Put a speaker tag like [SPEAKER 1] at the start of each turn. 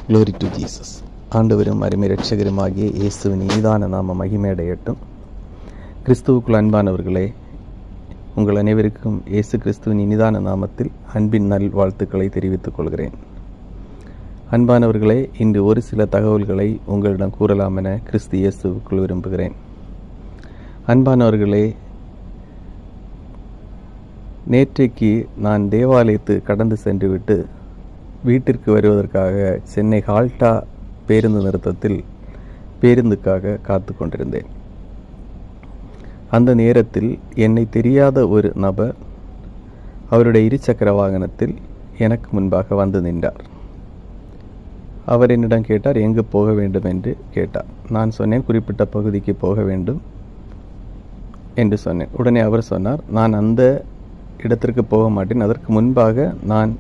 [SPEAKER 1] Glory to Jesus. ஆண்டவரும் அருமை இரட்சகருமாகிய இயேசுவின் இனிதான நாம மகிமையடையட்டும். கிறிஸ்துவுக்குள் அன்பானவர்களே, உங்கள் அனைவருக்கும் இயேசு கிறிஸ்துவின் இனிதான நாமத்தில் அன்பின் நல் வாழ்த்துக்களை தெரிவித்துக் கொள்கிறேன். அன்பானவர்களே, இன்று ஒரு சில தகவல்களை உங்களிடம் கூறலாம் என கிறிஸ்து இயேசுவுக்குள் விரும்புகிறேன். அன்பானவர்களே, நேற்றைக்கு நான் தேவாலயத்து கடந்து சென்றுவிட்டு வீட்டிற்கு வருவதற்காக சென்னை ஹால்டா பேருந்து நிறுத்தத்தில் பேருந்துக்காக காத்து கொண்டிருந்தேன். அந்த நேரத்தில் என்னை தெரியாத ஒரு நபர் அவருடைய இருசக்கர வாகனத்தில் எனக்கு முன்பாக வந்து நின்றார். அவர் என்னிடம் கேட்டார், எங்கு போக வேண்டும் என்று கேட்டார். நான் சொன்னேன், குறிப்பிட்ட பகுதிக்கு போக வேண்டும் என்று சொன்னேன். உடனே அவர் சொன்னார், நான் அந்த இடத்திற்கு போக மாட்டேன், அதற்கு முன்பாக நான்